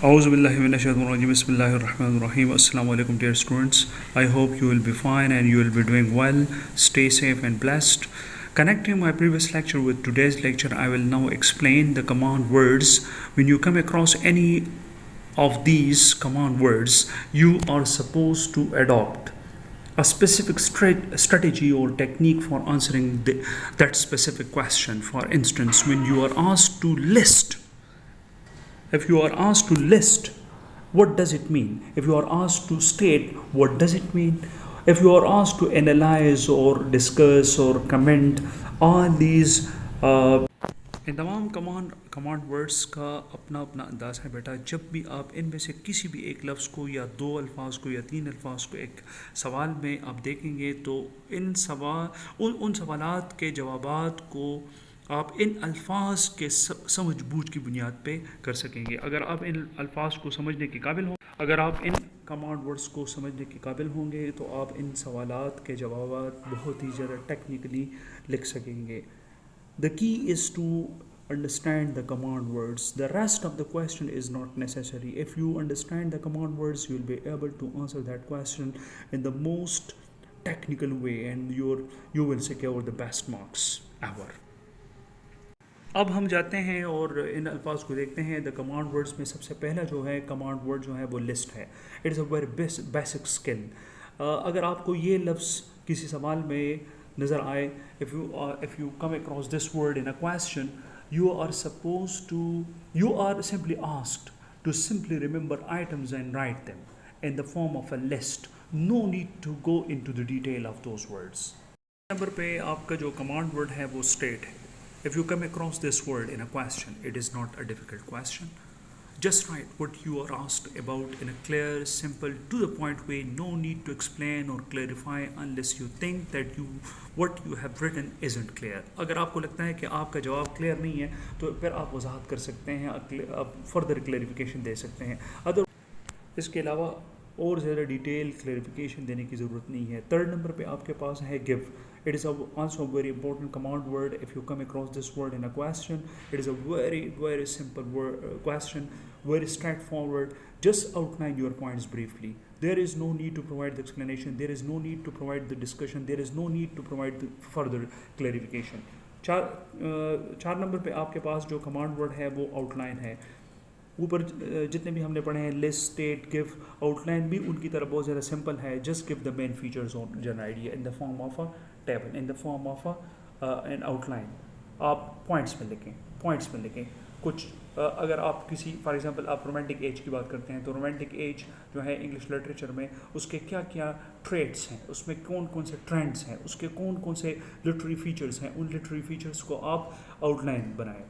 Auzubillahiminashaitanirrajim. Bismillahirrahmanirrahim. Assalamu alaikum, dear students. I hope you will be fine and you will be doing well. Stay safe and blessed. Connecting my previous lecture with today's lecture, I will now explain the command words. When you come across any of these command words, you are supposed to adopt a specific strategy or technique for answering that specific question. For instance, when you are asked to list, if you are asked to list, what does it mean? If you are asked to state, what does it mean? If you are asked to analyze or discuss or comment, all these इन तमाम command words का अपना अपना अंदाज़ है बेटा. जब भी आप इनमें से किसी भी एक लफ्ज़ को या दो अल्फाज को या तीन अल्फाज को एक सवाल में आप देखेंगे तो इन उन सवालात के जवाबात को आप इन अल्फाज के समझ बूझ की बुनियाद पे कर सकेंगे. अगर आप इन अल्फाज को समझने के काबिल हो, अगर आप इन कमांड वर्ड्स को समझने के काबिल होंगे तो आप इन सवालात के जवाबात बहुत ही ज़्यादा टेक्निकली लिख सकेंगे. The key is to understand the command words. The rest of the question is not necessary. If you understand the command words, you will be able to answer that question in the most technical way and you will secure the best marks ever. अब हम जाते हैं और इन अल्फाज को देखते हैं. The command words में सबसे पहला जो है कमांड वर्ड जो है वो लिस्ट है. It is a very basic skill. अगर आपको ये लफ्ज़ किसी सवाल में नज़र आए, if you come across this word in a question, you are simply asked to simply remember items and write them in the form of a list. No need to go into the detail of those words. Number पे आपका जो command word है वो state है. If you come across this word in a question, it is not a difficult question. Just write what you are asked about in a clear, simple, to the point way. No need to explain or clarify unless you think that what you have written isn't clear. अगर आपको लगता है कि आपका जवाब clear नहीं है तो फिर आप वजाहत कर सकते हैं, आप फर्दर क्लैरिफिकेशन दे सकते हैं. इसके अलावा और ज़्यादा डिटेल क्लैरिफिकेशन देने की ज़रूरत नहीं है. थर्ड नंबर पे आपके पास है give. It is also a very important command word. If you come across this word in a question, it is a very simple question, very straightforward. Just outline your points briefly. There is no need to provide the explanation. There is no need to provide the discussion. There is no need to provide the further clarification. चार number पे आपके पास जो command word है वो outline है. ऊपर जितने भी हमने पढ़े हैं, लिस्ट, स्टेट, गिव, आउटलाइन भी उनकी तरह बहुत ज़्यादा सिंपल है. Just give the main features of an idea in the form of a table, in the form of N outline. आप पॉइंट्स में लिखें कुछ. अगर आप किसी फॉर एग्जांपल आप रोमांटिक एज की बात करते हैं तो रोमांटिक एज जो है इंग्लिश लिटरेचर में उसके क्या क्या ट्रेड्स हैं, उसमें कौन कौन से ट्रेंड्स हैं, उसके कौन कौन से लिटरेरी फीचर्स हैं, उन लिटरेरी फीचर्स को आप आउटलाइन बनाएं.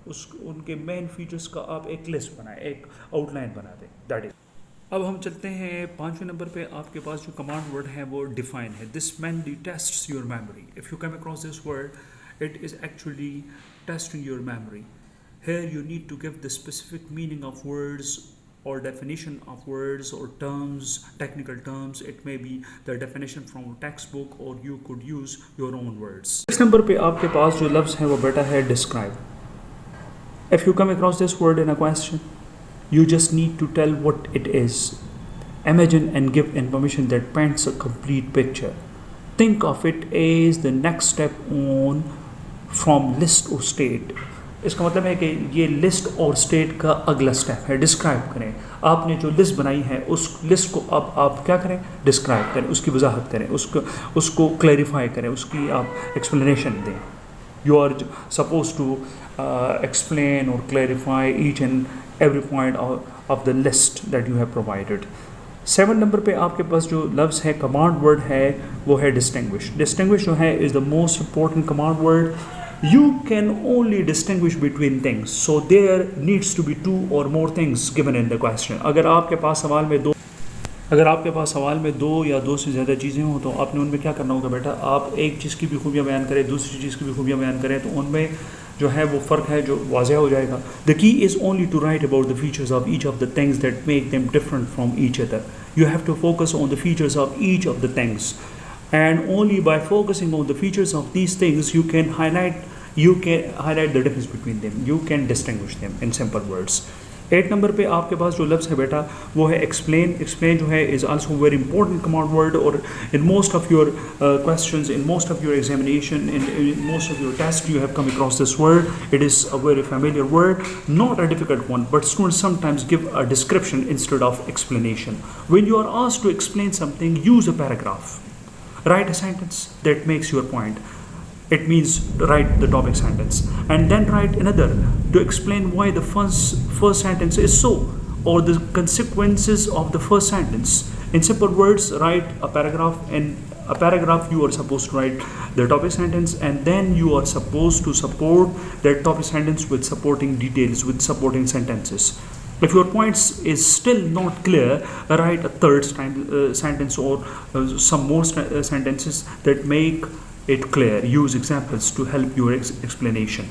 उनके मेन फीचर्स का आप एक लिस्ट बनाएं, एक आउटलाइन बना दें. That is. अब हम चलते हैं 5वें नंबर पे. आपके पास जो कमांड वर्ड है वो डिफाइन है. This mainly tests your memory. If you come across this word, it is actually testing your memory. Here you need to give the specific meaning of words or definition of words or terms, technical terms. It may be the definition from a textbook or you could use your own words. Next number पे आपके पास जो लफ्ज़ है वो बेटा है describe. If you come across this word in a question, you just need to tell what it is. Imagine and give information that paints a complete picture. Think of it as the next step on from list or state. इसका मतलब है कि ये list और state का अगला step है. Describe करें. आपने जो लिस्ट बनाई है उस लिस्ट को अब आप क्या करें, डिस्क्राइब करें, उसकी वजाहत करें, उसको क्लैरिफाई करें, उसकी आप एक्सप्लेनेशन दें. You are suppose to explain और clarify each and every point of the list that you have provided. 7 number पे आपके पास जो लफ्ज़ है कमांड वर्ड है वो है डिस्टिंग्विश. डिस्टिंग्विश जो है is the most important command word. You can only distinguish between things, so there needs to be 2 or more things given in the question. अगर आपके पास सवाल में दो या दो से ज़्यादा चीज़ें हों तो आपने उनमें क्या करना होगा बेटा, आप एक चीज़ की भी खूबियाँ बयान करें, दूसरी चीज़ की भी खूबियाँ बयान करें तो उनमें जो है वो फ़र्क है जो वाज़ेह हो जाएगा. The key is only to write about the features of each of the things that make them different from each other. You have to focus on the features of each of the things, and only by focusing on the features of these things you can highlight the difference between them. You can distinguish them in simple words. 8 number पे आपके पास जो लफ्ज़ है बेटा वो है explain. Explain जो है is also very important command word, और in most of your questions, in most of your examination, in most of your tests, you have come across this word. It is a very familiar word, not a difficult one, but students sometimes give a description instead of explanation. When you are asked to explain something, use a paragraph. Write a sentence that makes your point. It means write the topic sentence and then write another to explain why the first sentence is so, or the consequences of the first sentence. In simple words, write a paragraph. And a paragraph you are supposed to write the topic sentence, and then you are supposed to support that topic sentence with supporting details, with supporting sentences. If your points is still not clear, write a third sentence or some more sentences that make it clear. Use examples to help your explanation.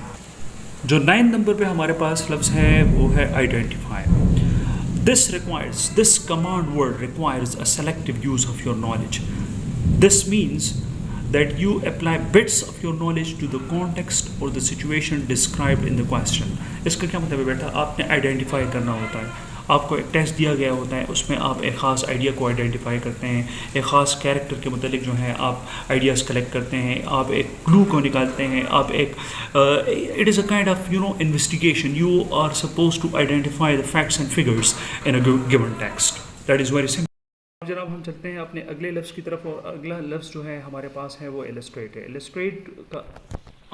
जो 9 number पे हमारे पास लफ्ज़ है वो है identify. This command word requires a selective use of your knowledge. This means that you apply bits of your knowledge to the context or the situation described in the question. इसका क्या मतलब है बेटा, आपने आइडेंटिफाई करना होता है. आपको एक टेस्ट दिया गया होता है, उसमें आप एक ख़ास आइडिया को आइडेंटिफाई करते हैं, एक ख़ास कैरेक्टर के मतलब जो है आप आइडियाज़ कलेक्ट करते हैं, आप एक क्लू को निकालते हैं, आप एक it is a kind of investigation. You are suppose to identify the facts and figures in a given text. That is very simple. जनाब हम चलते हैं अपने अगले लफ्ज़ की तरफ, और अगला लफ्ज़ जो है हमारे पास है वो इलस्ट्रेट है. इलस्ट्रेट का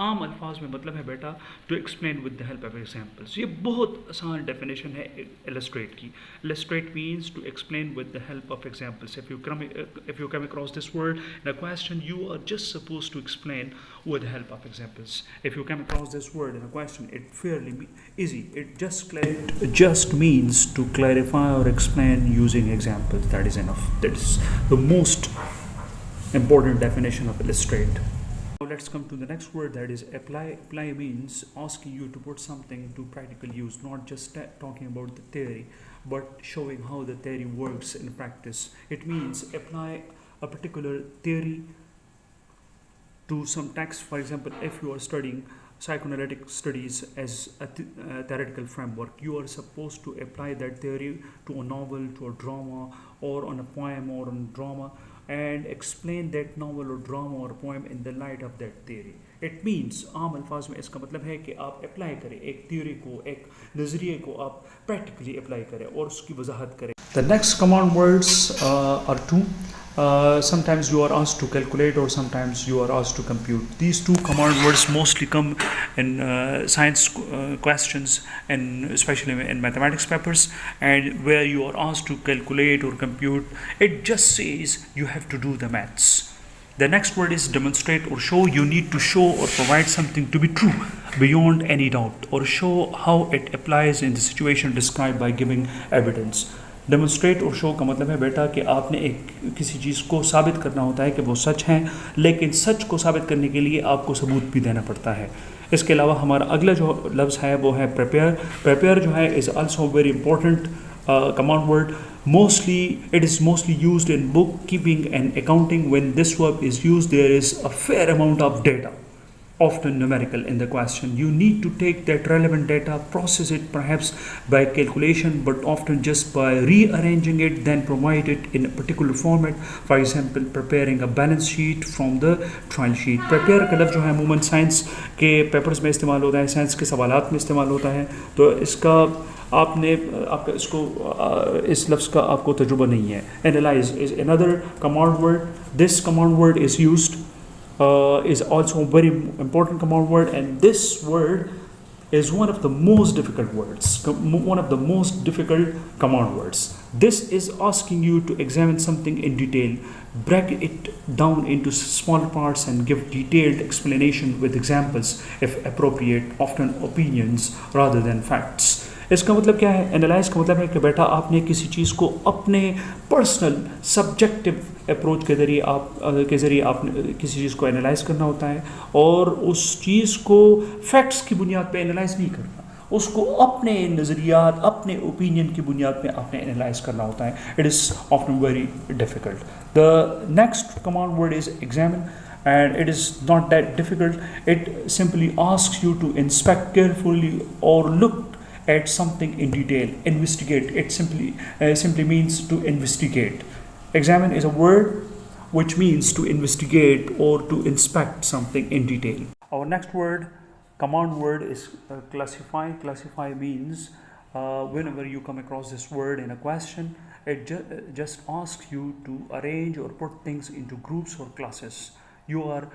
आम अल्फाज में मतलब है बेटा to explain with the help of examples. ये बहुत आसान डेफिनेशन है इलस्ट्रेट की. Illustrate means to explain with the help of examples. if you come across this word in a question, you are just supposed to explain with the help of examples. If you come across this word in a question, it fairly easy. It just means to clarify or explain using examples. That is enough. That is the most important definition of illustrate. Now let's come to the next word, that is apply. Apply means asking you to put something to practical use, not just talking about the theory, but showing how the theory works in practice. It means apply a particular theory to some text. For example, if you are studying psychoanalytic studies as a theoretical framework, you are supposed to apply that theory to a novel, to a drama, or on a poem or on drama, and explain that novel or drama or poem in the light of that theory. It means आम अल्फाज में इसका मतलब है कि आप apply करें एक theory को, एक नज़रिए को आप practically अप्लाई करें और उसकी वजाहत करें. The next command words are two. Sometimes you are asked to calculate, or sometimes you are asked to compute. These two command words mostly come in science questions, and especially in mathematics papers, and where you are asked to calculate or compute, it just says you have to do the maths. The next word is demonstrate or show. You need to show or provide something to be true beyond any doubt, or show how it applies in the situation described by giving evidence. Demonstrate और show का मतलब है बेटा कि आपने एक किसी चीज़ को साबित करना होता है कि वो सच है, लेकिन सच को साबित करने के लिए आपको सबूत भी देना पड़ता है. इसके अलावा हमारा अगला जो लफ्ज़ है वो है प्रिपेयर. प्रिपेयर जो है is also very important command word. It is mostly used in bookkeeping and accounting. When this verb is used, there is a fair amount of data, often numerical, in the question. You need to take that relevant data, process it perhaps by calculation, but often just by rearranging it, then provide it in a particular format. For example, preparing a balance sheet from the trial sheet. Prepare का लफ्ज़ जो है अमूमन science के papers में इस्तेमाल होता है, साइंस के सवालात में इस्तेमाल होता है, तो इसका आपका इसको इस लफ्ज़ का आपको तजुर्बा नहीं है. Analyze is another command word. This command word is used is also a very important command word, and this word is one of the most difficult words, one of the most difficult command words. This is asking you to examine something in detail, break it down into smaller parts, and give detailed explanation with examples if appropriate, often opinions rather than facts. इसका मतलब क्या है? Analyse का मतलब है कि बेटा आपने किसी चीज़ को अपने पर्सनल सब्जेक्टिव अप्रोच के ज़रिए आपने किसी चीज़ को एनालाइज करना होता है, और उस चीज़ को फैक्ट्स की बुनियाद पे एनालाइज नहीं करना, उसको अपने नज़रियात, अपने ओपिनियन की बुनियाद पे आपने एनालाइज करना होता है. It is often very difficult. The next command word is examine, and it is not that difficult. It simply asks you to inspect carefully or look at something in detail. Investigate, it simply means to investigate. Examine is a word which means to investigate or to inspect something in detail. Our next word, command word, is classify. Classify means whenever you come across this word in a question, it just asks you to arrange or put things into groups or classes. You are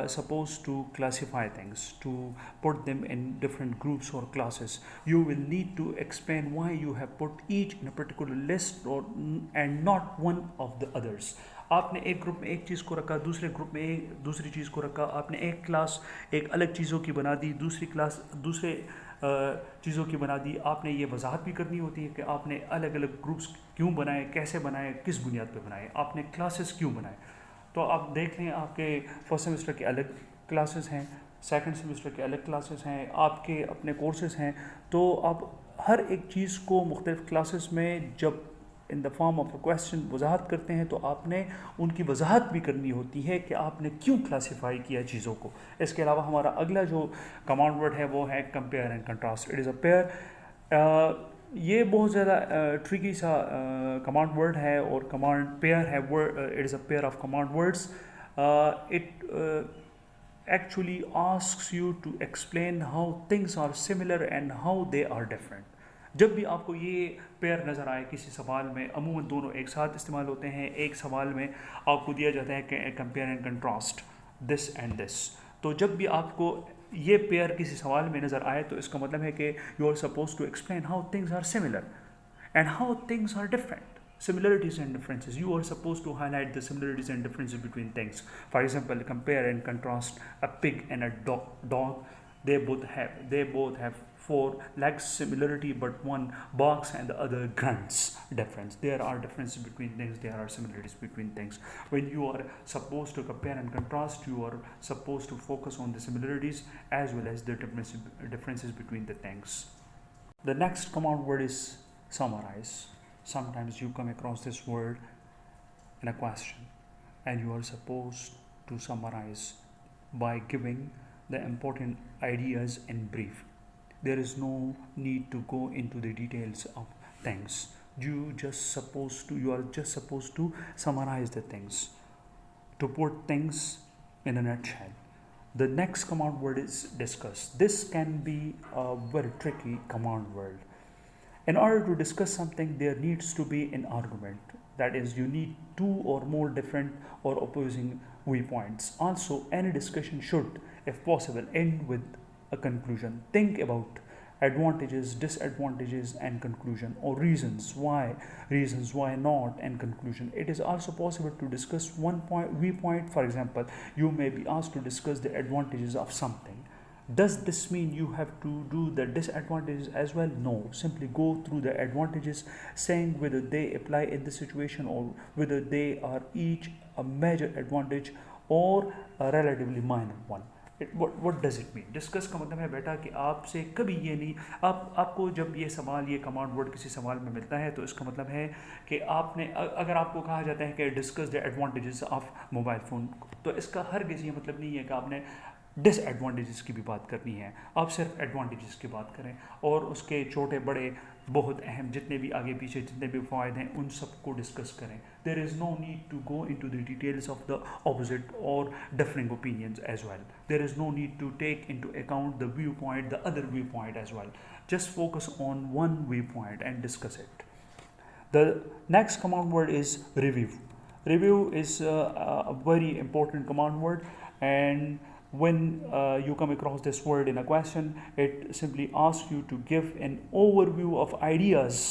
supposed to classify things, to put them in different groups or classes. You will need to explain why you have put each in a particular list and not one of the others. आपने एक group में एक चीज़ को रखा, दूसरे group में एक दूसरी चीज़ को रखा, आपने एक क्लास एक अलग चीज़ों की बना दी, दूसरी क्लास दूसरे चीज़ों की बना दी. आपने ये वजाहत भी करनी होती है कि आपने अलग अलग ग्रुप्स क्यों बनाए, कैसे बनाए, किस बुनियाद पे बनाए, आपने क्लासेस क्यों बनाए. तो आप देख लें, आपके फर्स्ट सेमेस्टर के अलग क्लासेस हैं, सेकंड सेमेस्टर के अलग क्लासेस हैं, आपके अपने कोर्सेज हैं. तो आप हर एक चीज़ को मुख्तलिफ क्लासेस में जब in the form of a question वजाहत करते हैं तो आपने उनकी वजाहत भी करनी होती है कि आपने क्यों क्लासीफाई किया चीज़ों को. इसके अलावा हमारा अगला जो कमांड वर्ड है वो है compare and contrast. It is a pair. ये बहुत ज़्यादा ट्रिकी सा कमांड वर्ड है और कमांड पेयर है. It is a pair of command words. It actually asks you to explain how things are similar and how they are different. जब भी आपको ये पेयर नज़र आए किसी सवाल में, अमूमन दोनों एक साथ इस्तेमाल होते हैं. एक सवाल में आपको दिया जाता है कि compare and contrast this and this. तो जब भी आपको ये पेयर किसी सवाल में नज़र आए तो इसका मतलब है कि you are suppose to explain how things are similar and how things are different. Similarities and differences. You are supposed to highlight the similarities and differences between things. For example, compare and contrast a pig and a dog. They both have 4 legs similarity, but one barks and the other grunts. Difference. There are differences between things. There are similarities between things. When you are supposed to compare and contrast, you are supposed to focus on the similarities as well as the differences between the things. The next command word is summarize. Sometimes you come across this word in a question and you are supposed to summarize by giving the important ideas in brief. There is no need to go into the details of things. You are just supposed to summarize the things, to put things in a nutshell. The next command word is discuss. This can be a very tricky command word. In order to discuss something, there needs to be an argument. That is, you need 2 or more different or opposing viewpoints. Also, any discussion should, if possible, end with a conclusion. Think about advantages, disadvantages, and conclusion, or reasons why not, and conclusion. It is also possible to discuss one viewpoint. For example, you may be asked to discuss the advantages of something. Does this mean you have to do the disadvantages as well? No. Simply go through the advantages, saying whether they apply in this situation or whether they are each a major advantage or a relatively minor one. What does it mean? Discuss का मतलब है बेटा कि आपसे कभी ये नहीं, आपको जब ये सवाल, ये कमांड वर्ड किसी सवाल में मिलता है तो इसका मतलब है कि आपने, अगर आपको कहा जाता है कि discuss the advantages of mobile phone, तो इसका हर किसी मतलब नहीं है कि आपने डिसएडवांटेजेस की भी बात करनी है. आप सिर्फ एडवांटेजेस की बात करें और उसके छोटे बड़े बहुत अहम जितने भी आगे पीछे जितने भी फ़ायदे हैं उन सबको डिस्कस करें. There is no need to go into the details of the opposite or differing opinions as well. There is no need to take into account the view point, the other view point as well. Just focus on one view point and discuss it. The next command word is review. Review is a very important command word, and when you come across this word in a question, it simply asks you to give an overview of ideas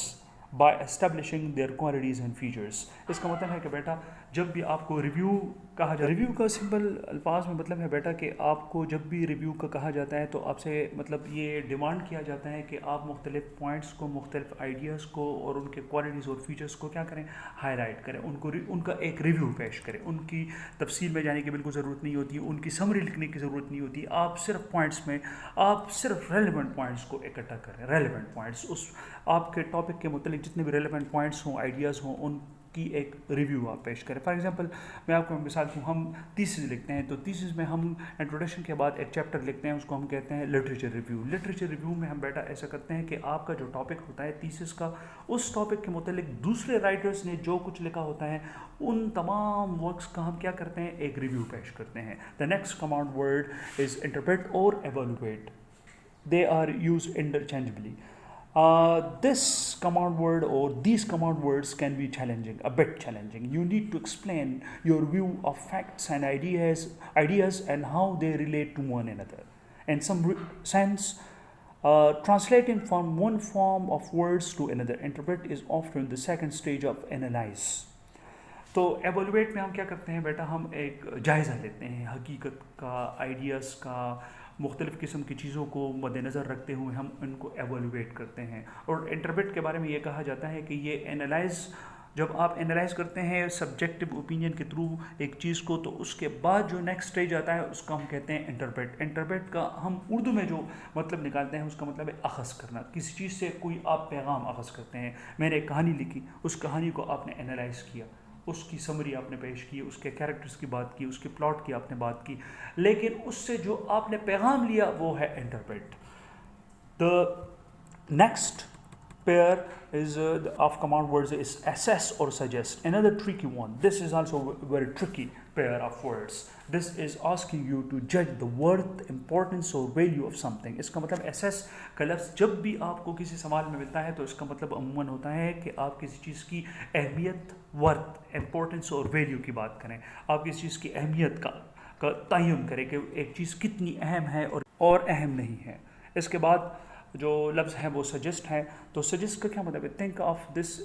by establishing their qualities and features. इसका मतलब है कि बेटा जब भी आपको review कहा जाए, रिव्यू का सिंपल अल्फाज में मतलब है बेटा कि आपको जब भी रिव्यू का कहा जाता है तो आपसे मतलब ये डिमांड किया जाता है कि आप मुख्तलिफ पॉइंट्स को, मुख्तलिफ आइडियाज़ को और उनके क्वालिटीज़ और फीचर्स को क्या करें, हाईलाइट करें, उनका एक रिव्यू पेश करें. उनकी तफसील में जाने की बिल्कुल ज़रूरत नहीं होती, उनकी समरी लिखने की ज़रूरत नहीं होती. आप सिर्फ पॉइंट्स में आप सिर्फ रेलिवेंट पॉइंट्स को इकट्ठा करें. रेलिवेंट पॉइंट्स, उस आपके टॉपिक के मुतालिक जितने भी रेलिवेंट पॉइंट्स हों, आइडियाज़ हों, उन की एक रिव्यू आप पेश करें। फॉर एग्जांपल मैं आपको मिसाल दूँ, हम थीसिस लिखते हैं तो थीसिस में हम इंट्रोडक्शन के बाद एक चैप्टर लिखते हैं, उसको हम कहते हैं लिटरेचर रिव्यू। लिटरेचर रिव्यू में हम बेटा ऐसा करते हैं कि आपका जो टॉपिक होता है थीसिस का, उस टॉपिक के मुतालिक दूसरे राइटर्स ने जो कुछ लिखा होता है उन तमाम वर्क्स का हम क्या करते हैं, एक रिव्यू पेश करते हैं। The next command word is interpret और evaluate. They are used interchangeably. This command word or these command words can be challenging, a bit challenging. You need to explain your view of facts and ideas and how they relate to one another. In some sense, translating from one form of words to another, interpret is often the second stage of analyze. तो एवोलुएट में हम क्या करते हैं बेटा, हम एक जायज़ा लेते हैं हकीकत का, आइडियाज़ का, मुख्तलिफ़ किस्म की चीज़ों को मद्देनज़र रखते हुए हम उनको एवोलुएट करते हैं। और इंटरप्रेट के बारे में ये कहा जाता है कि ये एनालाइज, जब आप एनालाइज करते हैं सब्जेक्टिव ओपिनियन के थ्रू एक चीज़ को, तो उसके बाद जो नेक्स्ट स्टेज आता है उसका हम कहते हैं इंटरप्रेट। इंटरप्रेट का हम उर्दू में जो मतलब निकालते हैं उसका मतलब है अख़ज़ करना। किसी चीज़ से कोई आप पैगाम अख़ज़ करते हैं। मैंने एक कहानी लिखी, उस कहानी को आपने एनालाइज किया, उसकी समरी आपने पेश की, उसके कैरेक्टर्स की बात की, उसके प्लॉट की आपने बात की, लेकिन उससे जो आपने पैगाम लिया वो है interpret. The next pair is of command words is assess or suggest. Another tricky one. This is also a very tricky pair of words. This is asking you to judge the worth, importance or value of something. इसका मतलब assess का लफ्ज़ जब भी आपको किसी सवाल में मिलता है तो इसका मतलब अमूमन होता है कि आप किसी चीज़ की अहमियत, वर्थ, इम्पोर्टेंस और वैल्यू की बात करें। आप किसी चीज़ की अहमियत का तयन करें कि एक चीज़ कितनी अहम है और अहम नहीं है। इसके बाद जो लफ्ज़ है वो सजेस्ट है। तो सजेस्ट का क्या मतलब है, थिंक ऑफ दिस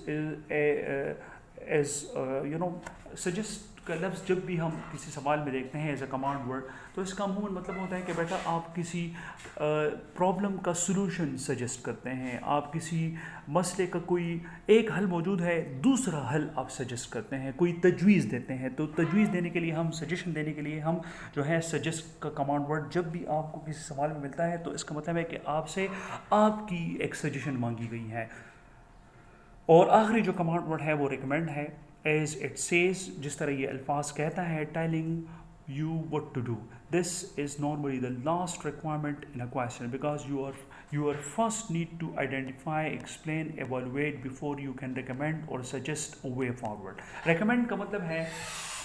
सजेस्ट का लफ्ज़ जब भी हम किसी सवाल में देखते हैं एज अ कमांड वर्ड, तो इसका अमूमन मतलब होता है कि बेटा आप किसी प्रॉब्लम का सलूशन सजेस्ट करते हैं, आप किसी मसले का कोई एक हल मौजूद है, दूसरा हल आप सजेस्ट करते हैं, कोई तजवीज़ देते हैं। तो तजवीज़ देने के लिए हम, सजेशन देने के लिए हम जो है सजेस्ट का कमांड वर्ड जब भी आपको किसी सवाल में मिलता है तो इसका मतलब है कि आपसे आपकी एक सजेशन मांगी गई है। और आखिरी जो कमांड वर्ड है वो रिकमेंड है। एज इट सेज, जिस तरह ये अल्फाज कहता है, telling you what to do. This is normally the last requirement in a question because you are first need to identify, explain, evaluate before you can recommend or suggest a way forward. Recommend का मतलब है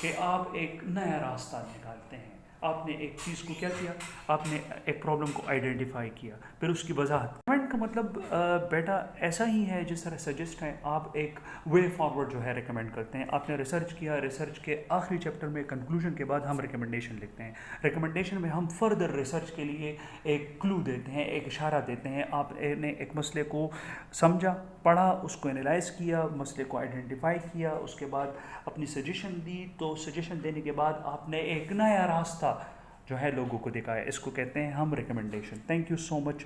कि आप एक नया रास्ता निकालते हैं। आपने एक चीज़ को क्या किया, आपने एक प्रॉब्लम को आइडेंटिफाई किया, फिर उसकी वजाहत। रिकमेंड का मतलब बेटा ऐसा ही है जिस तरह सजेस्ट है, आप एक वे फॉरवर्ड जो है रिकमेंड करते हैं। आपने रिसर्च किया, रिसर्च के आखिरी चैप्टर में कंक्लूजन के बाद हम रिकमेंडेशन लिखते हैं। रिकमेंडेशन में हम फर्दर रिसर्च के लिए एक क्लू देते हैं, एक इशारा देते हैं। आपने एक मसले को समझा, पढ़ा, उसको एनालाइज किया, मसले को आइडेंटिफाई किया, उसके बाद अपनी सजेशन दी। तो सजेशन देने के बाद आपने एक नया रास्ता जो है लोगों को दिखाया, इसको कहते हैं हम recommendation. Thank you so much